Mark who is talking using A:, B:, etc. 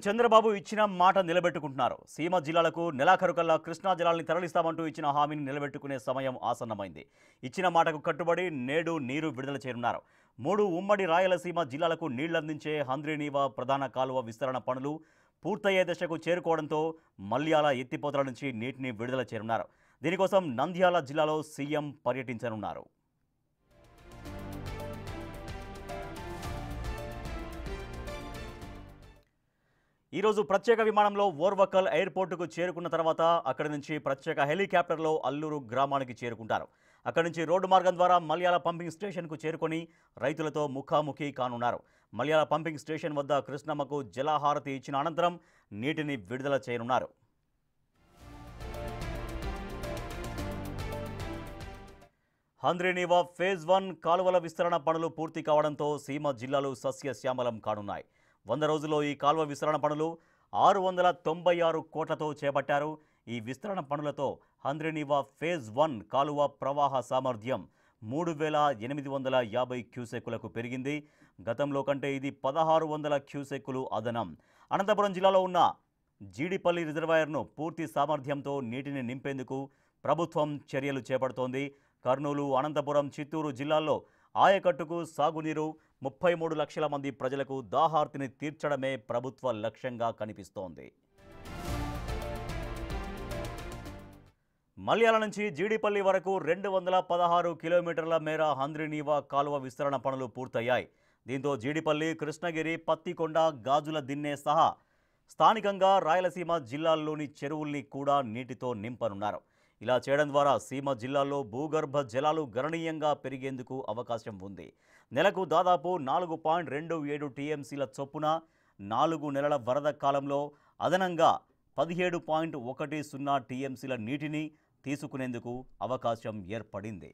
A: చంద్రబాబు ఇచ్చిన మాట నిలబెట్టుకుంటున్నారు. సీమ జిల్లాలకు నెలాఖరుకల్లా కృష్ణా జలాల్ని తరలిస్తామంటూ ఇచ్చిన హామీని నిలబెట్టుకునే సమయం ఆసన్నమైంది. ఇచ్చిన మాటకు కట్టుబడి నేడు నీరు విడుదల చేయనున్నారు. 3 ఉమ్మడి రాయలసీమ జిల్లాలకు నీళ్లందించే హంద్రీనీవా ప్రధాన కాలువ విస్తరణ పనులు పూర్తయ్యే దశకు చేరుకోవడంతో మల్యాల ఎత్తిపోతల నుంచి నీటిని విడుదల చేయనున్నారు. దీనికోసం నంద్యాల జిల్లాలో సీఎం పర్యటించనున్నారు. ఈరోజు ప్రత్యేక విమానంలో ఓర్వకల్ ఎయిర్పోర్టుకు చేరుకున్న తర్వాత అక్కడి నుంచి ప్రత్యేక హెలికాప్టర్లో అల్లూరు గ్రామానికి చేరుకుంటారు. అక్కడి నుంచి రోడ్డు మార్గం ద్వారా మల్యాల పంపింగ్ స్టేషన్కు చేరుకొని రైతులతో ముఖాముఖి కానున్నారు. మల్యాల పంపింగ్ స్టేషన్ వద్ద కృష్ణమ్మకు జలహారతి ఇచ్చిన అనంతరం నీటిని విడుదల చేయనున్నారు. హంద్రీనీవా ఫేజ్ 1 కాలువల విస్తరణ పనులు పూర్తి కావడంతో సీమ జిల్లాలు సస్యశ్యామలం కానున్నాయి. 100 రోజుల్లో ఈ కాలువ విస్తరణ పనులు 696 కోట్లతో చేపట్టారు. ఈ విస్తరణ పనులతో హంద్రీనీవా ఫేజ్ 1 కాలువ ప్రవాహ సామర్థ్యం 3850 క్యూసెక్కులకు పెరిగింది. గతంలో కంటే ఇది 1600 క్యూసెక్కులు అదనం. అనంతపురం జిల్లాలో ఉన్న జీడిపల్లి రిజర్వాయర్ను పూర్తి సామర్థ్యంతో నీటిని నింపేందుకు ప్రభుత్వం చర్యలు చేపడుతోంది. కర్నూలు, అనంతపురం, చిత్తూరు జిల్లాల్లో ఆయకట్టుకు సాగునీరు 33 లక్షల మంది ప్రజలకు దాహార్తిని తీర్చడమే ప్రభుత్వ లక్ష్యంగా కనిపిస్తోంది. మల్యాల నుంచి జీడిపల్లి వరకు 216 కిలోమీటర్ల మేర హంద్రీనీవా కాలువ విస్తరణ పనులు పూర్తయ్యాయి. దీంతో జీడిపల్లి, కృష్ణగిరి, పత్తికొండ, గాజుల దిన్నె సహా స్థానికంగా రాయలసీమ జిల్లాల్లోని చెరువుల్ని కూడా నీటితో నింపనున్నారు. ఇలా చేయడం ద్వారా సీమ జిల్లాల్లో భూగర్భ జలాలు గణనీయంగా పెరిగేందుకు అవకాశం ఉంది. నెలకు దాదాపు 4.27 టీఎంసీల చొప్పున 4 నెలల వరద కాలంలో అదనంగా 17.10 టీఎంసీల నీటిని తీసుకునేందుకు అవకాశం ఏర్పడింది.